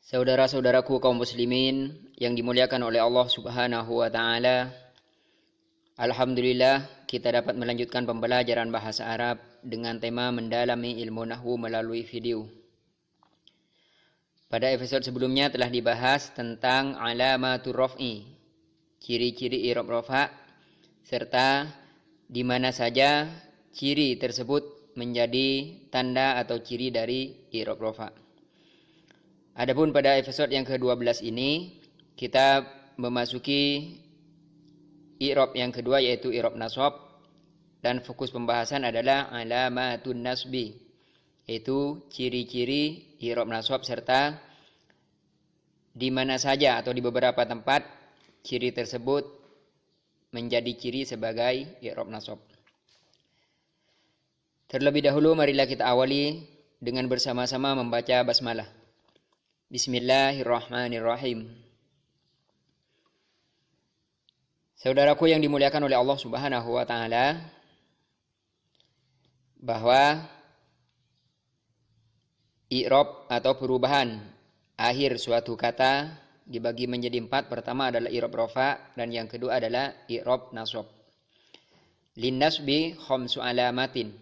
Saudara-saudaraku kaum muslimin yang dimuliakan oleh Allah Subhanahu wa taala. Alhamdulillah kita dapat melanjutkan pembelajaran bahasa Arab dengan tema mendalami ilmu nahwu melalui video. Pada episode sebelumnya telah dibahas tentang alamatur raf'i, ciri-ciri i'rab rafa, serta di mana saja ciri tersebut menjadi tanda atau ciri dari i'rab rafa. Adapun pada episode yang ke-12 ini kita memasuki i'rab yang kedua, yaitu i'rab nasab, dan fokus pembahasan adalah alamatun nasbi, yaitu ciri-ciri i'rab nasab serta di mana saja atau di beberapa tempat ciri tersebut menjadi ciri sebagai i'rab nasab. Terlebih dahulu marilah kita awali dengan bersama-sama membaca basmalah. Bismillahirrahmanirrahim. Saudaraku yang dimuliakan oleh Allah Subhanahu wa taala, bahwa i'rab atau perubahan akhir suatu kata dibagi menjadi 4. Pertama adalah i'rab rafa dan yang kedua adalah i'rab nasab. Linnasbi khamsu alamatin.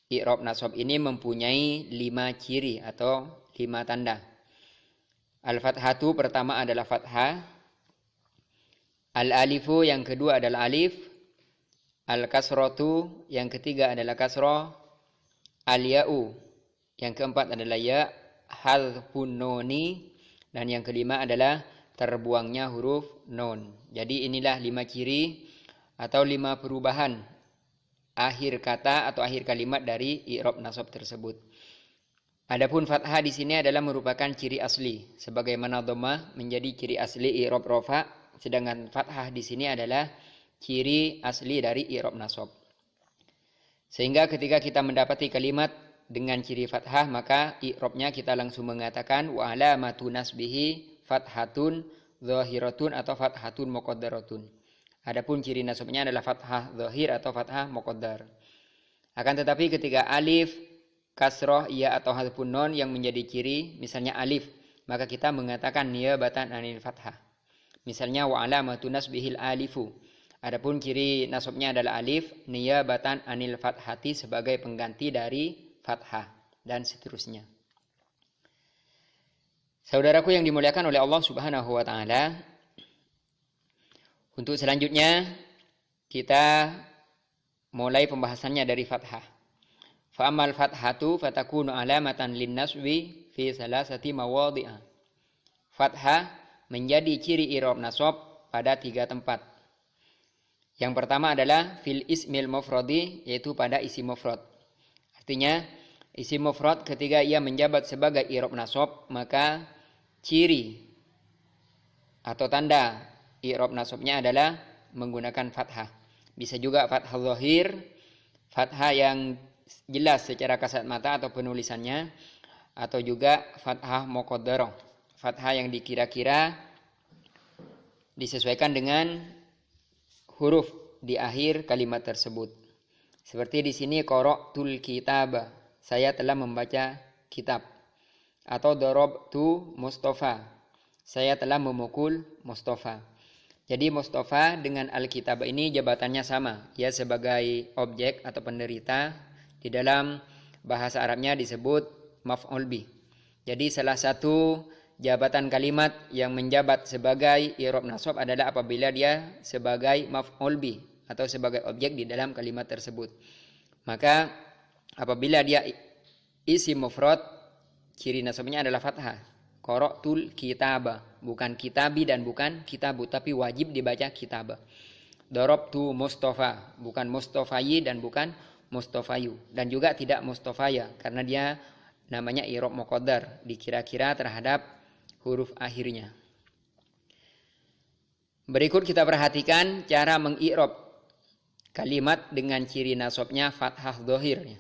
I'rab nasab ini mempunyai 5 ciri atau 5 tanda. Al-fathatu pertama adalah fathah, al-alifu yang kedua adalah alif, al-kasratu yang ketiga adalah kasrah, al-ya'u yang keempat adalah ya, hadfun nuni, dan yang kelima adalah terbuangnya huruf nun. Jadi inilah 5 ciri atau 5 perubahan akhir kata atau akhir kalimat dari i'rab nasab tersebut. Adapun fathah di sini adalah merupakan ciri asli, sebagaimana dhammah menjadi ciri asli i'rab rafa, sedangkan fathah di sini adalah ciri asli dari i'rab nasab. Sehingga ketika kita mendapati kalimat dengan ciri fathah, maka i'rabnya kita langsung mengatakan wa alamatu nasbihi fathatun zahiratun atau fathatun muqaddaratun. Adapun ciri nasabnya adalah fathah zahir atau fathah muqaddar. Akan tetapi ketika alif, kasroh, ya atau hadfun nun yang menjadi ciri, misalnya alif, maka kita mengatakan niyabatan anil fathah. Misalnya wa alamatu nasbihil alifu. Adapun ciri nasabnya adalah alif, niyabatan anil fathati sebagai pengganti dari fathah, dan seterusnya. Saudaraku yang dimuliakan oleh Allah Subhanahu wa taala, untuk selanjutnya kita mulai pembahasannya dari fathah. Fa'amal fathatu fatakunu alamatan linnasbi fi salasati mawadhi'a. Fathah menjadi ciri i'rab nasab pada 3 tempat. Yang pertama adalah fil ismil mufradi, yaitu pada isim mufrad. Artinya isim mufrad ketika ia menjabat sebagai i'rab nasab, maka ciri atau tanda i'rab nasabnya adalah menggunakan fathah. Bisa juga fathah zahir, fathah yang jelas secara kasat mata atau penulisannya, atau juga fathah muqaddarah, fathah yang dikira-kira disesuaikan dengan huruf di akhir kalimat tersebut. Seperti di sini qara'tul kitaba, saya telah membaca kitab, atau darabtu Mustafa, saya telah memukul Mustafa. Jadi Mustafa dengan Alkitab ini jabatannya sama, ya, sebagai objek atau penderita. Di dalam bahasa Arabnya disebut maf'ul bih. Jadi salah satu jabatan kalimat yang menjabat sebagai i'rab nasab adalah apabila dia sebagai maf'ul bih atau sebagai objek di dalam kalimat tersebut. Maka apabila dia isim mufrad, ciri nasabnya adalah fathah. Qara'tul kitaba, bukan kitabi dan bukan kitabu, tapi wajib dibaca kitaba. Darabtu Mustafa, bukan Mustafayi dan bukan Mustafayu, dan juga tidak Mustafaya karena dia namanya i'rab muqaddar, dikira-kira terhadap huruf akhirnya. Berikut kita perhatikan cara mengi'rab kalimat dengan ciri nasabnya fathah zahirnya.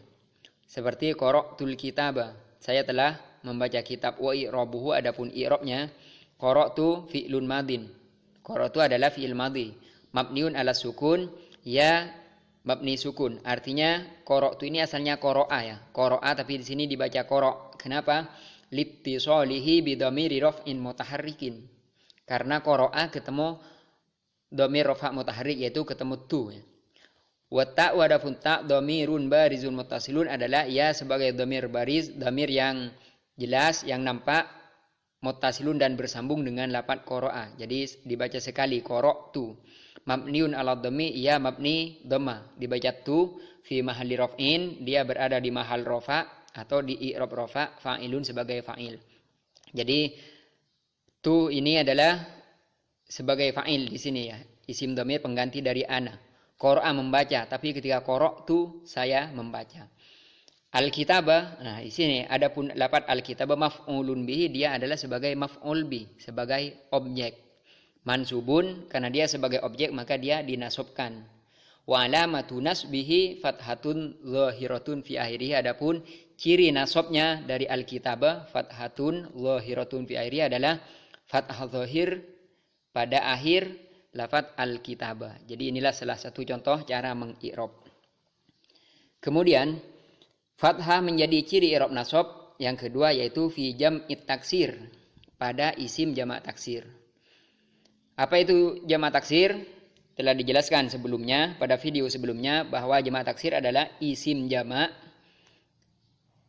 Seperti qara'tul kitaba, saya telah membaca kitab. Wa i'rabuhu, adapun i'rabnya qara'tu fi'lun madin. Qara'tu adalah fi'il madhi mabniun ala sukun, ya mabni sukun. Artinya qara'tu ini asalnya qara'a, ya, qara'a, tapi di sini dibaca qara'. Kenapa? Littisalihi bidhamiri raf'in mutaharrikin. Karena qara'a ketemu dhamir rafa' mutaharrik, yaitu ketemu tu. Wa ta'u adapun ta' dhamirun barizun muttasilun adalah ia sebagai dhamir bariz, dhamir yang jelas, yang nampak, muttasilun dan bersambung dengan lafaz qara'a. Jadi dibaca sekali qara'tu. Mabniun ala dhammi, ia mabni dhamma. Dibaca tu fi mahalli raf'in, dia berada di mahal rafa' atau di i'rab rafa', fa'ilun sebagai fa'il. Jadi tu ini adalah sebagai fa'il di sini ya. Isim dhamir pengganti dari ana. Qara'a membaca, tapi ketika qara'tu saya membaca. Al-kitabah, nah di sini adapun lafaz al-kitabah maf'ulun bihi, dia adalah sebagai maf'ul bi, sebagai objek. Mansubun, karena dia sebagai objek maka dia dinasabkan. Wa alamatu nasbihi fathatun zahiratun fi akhirih, adapun ciri nasabnya dari al-kitabah fathatun zahiratun fi akhirih adalah fathah zahir pada akhir lafaz al-kitabah. Jadi inilah salah satu contoh cara mengi'rab. Kemudian fathah menjadi ciri i'rab nasab yang kedua, yaitu fi jam'it taksir, pada isim jamak taksir. Apa itu jamak taksir? Telah dijelaskan sebelumnya pada video sebelumnya bahwa jamak taksir adalah isim jamak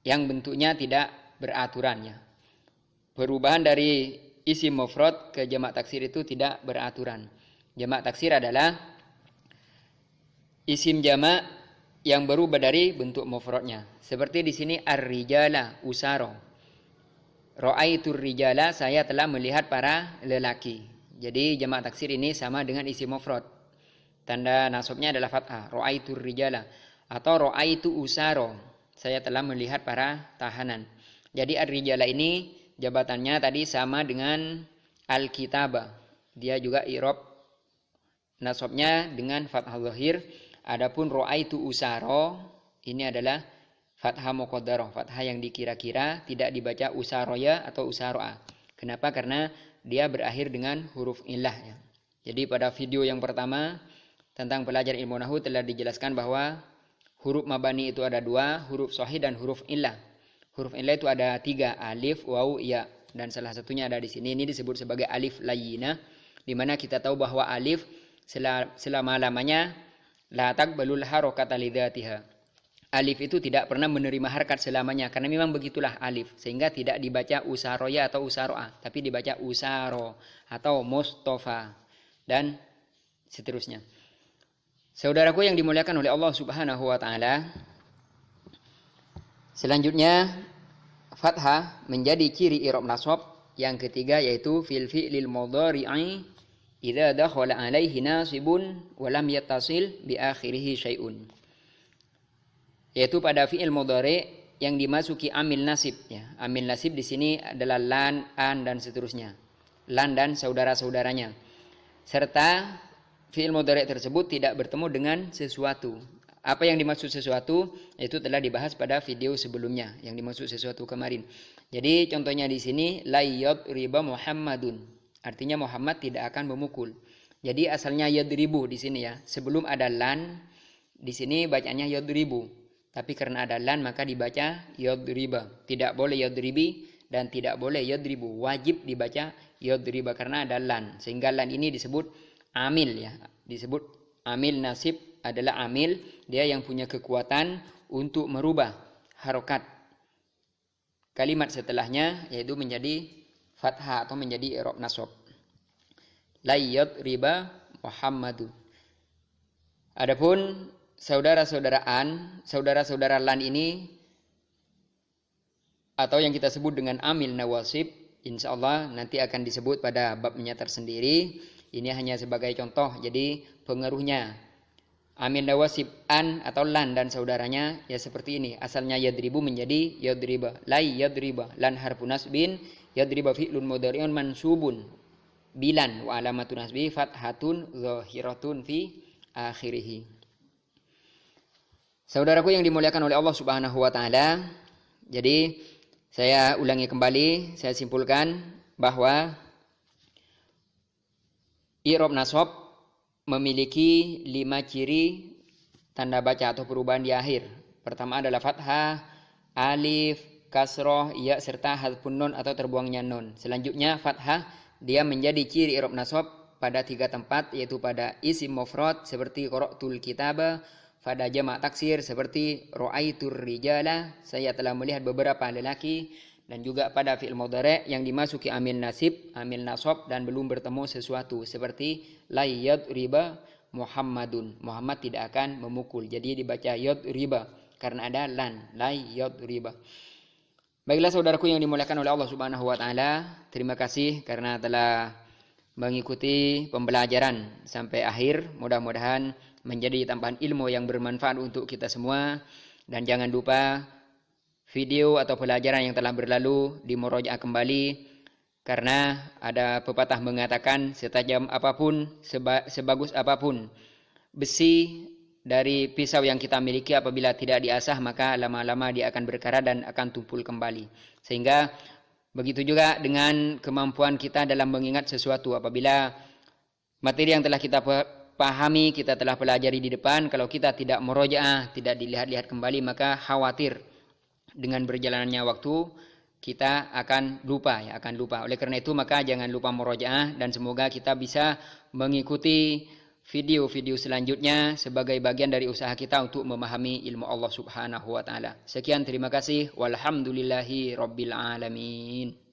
yang bentuknya tidak beraturan ya. Perubahan dari isim mufrad ke jamak taksir itu tidak beraturan. Jamak taksir adalah isim jamak yang berubah dari bentuk mufradnya. Seperti di sini ar-rijala usara. Ra'aitur rijala, saya telah melihat para lelaki. Jadi jamak taksir ini sama dengan isim mufrad. Tanda nasabnya adalah fathah. Ra'aitur rijala atau ra'aitu usara. Saya telah melihat para tahanan. Jadi ar-rijala ini jabatannya tadi sama dengan al-kitabah. Dia juga i'rab nasabnya dengan fathah zahir. Adapun ra'aitu usara ini adalah fathah muqaddarah, fathah yang dikira-kira, tidak dibaca usaroya atau usaroa. Kenapa? Karena dia berakhir dengan huruf illah ya. Jadi pada video yang pertama tentang pelajar ilmu nahwu telah dijelaskan bahwa huruf mabani itu ada dua, huruf shahih dan huruf illah. Huruf illah itu ada tiga, alif, waw, ya, dan salah satunya ada di sini. Ini disebut sebagai alif layyinah, di mana kita tahu bahwa alif selama-lamanya la taqbalul harakata lidzatiha. Alif itu tidak pernah menerima harakat selamanya, karena memang begitulah alif, sehingga tidak dibaca usaroya atau usaroa, tapi dibaca usaro atau mustafa dan seterusnya. Saudaraku yang dimuliakan oleh Allah Subhanahu wa taala, selanjutnya fathah menjadi ciri i'rab nasab yang ketiga, yaitu fil fi'lil mudhari'i idza dakhala alaihi nasibun wa lam yattasil bi akhirih syai'un. Yaitu pada fi'il mudhari yang dimasuki amil nasib ya. Amil nasib di sini adalah lan, an dan seterusnya. Lan dan saudara-saudaranya. Serta fi'il mudhari tersebut tidak bertemu dengan sesuatu. Apa yang dimaksud sesuatu itu telah dibahas pada video sebelumnya, yang dimaksud sesuatu kemarin. Jadi contohnya di sini la yadriba Muhammadun. Artinya Muhammad tidak akan memukul. Jadi asalnya yadribu di sini ya. Sebelum ada lan, di sini bacanya yadribu. Tapi karena ada lan maka dibaca yadriba. Tidak boleh yadribi dan tidak boleh yadribu. Wajib dibaca yadriba karena ada lan. Sehingga lan ini disebut amil ya. Disebut amil nasib, adalah amil, dia yang punya kekuatan untuk merubah harokat kalimat setelahnya, yaitu menjadi fathah atau menjadi i'rab nasab. La yadriba Muhammadu. Adapun saudara-saudara lan ini atau yang kita sebut dengan amil nawasib, insyaallah nanti akan disebut pada babnya tersendiri. Ini hanya sebagai contoh, jadi pengaruhnya amil nawasib an atau lan dan saudaranya ya seperti ini. Asalnya yadribu menjadi yadriba. La yadriba, lan harfun nasbin, yadriba fi'lun mudhari'un mansubun bilan wa alamatun nasbi fathatun zahiratun fi akhirih. Saudaraku yang dimuliakan oleh Allah Subhanahu wa taala, jadi saya ulangi kembali, saya simpulkan bahwa i'rab nasab memiliki 5 ciri tanda baca atau perubahan di akhir. Pertama adalah fathah, alif, kasroh, ya serta hadfun nun atau terbuangnya nun. Selanjutnya fathah, dia menjadi ciri i'rab nasab pada 3 tempat, yaitu pada isim mufrad seperti qara'tul kitaba, pada jamak taksir seperti ra'aitur rijala, saya telah melihat beberapa lelaki, dan juga pada fi'il mudhari' yang dimasuki amil nasib, amil nasab dan belum bertemu sesuatu seperti la yadriba Muhammadun, Muhammad tidak akan memukul. Jadi dibaca yadriba karena ada lan, la yadriba. Baiklah saudaraku yang dimuliakan oleh Allah Subhanahu wa taala, terima kasih karena telah mengikuti pembelajaran sampai akhir. Mudah-mudahan menjadi tambahan ilmu yang bermanfaat untuk kita semua, dan jangan lupa video atau pelajaran yang telah berlalu dimurojaah kembali, karena ada pepatah mengatakan setajam apapun, sebagus apapun besi dari pisau yang kita miliki, apabila tidak diasah maka lama-lama dia akan berkarat dan akan tumpul kembali. Sehingga begitu juga dengan kemampuan kita dalam mengingat sesuatu. Apabila materi yang telah kita pahami, kita telah pelajari di depan, kalau kita tidak murojaah, tidak dilihat-lihat kembali, maka khawatir dengan berjalannya waktu kita akan lupa, ya, akan lupa. Oleh karena itu maka jangan lupa murojaah, dan semoga kita bisa mengikuti video-video selanjutnya sebagai bagian dari usaha kita untuk memahami ilmu Allah Subhanahu wa taala. Sekian, terima kasih. Walhamdulillahi rabbil alamin.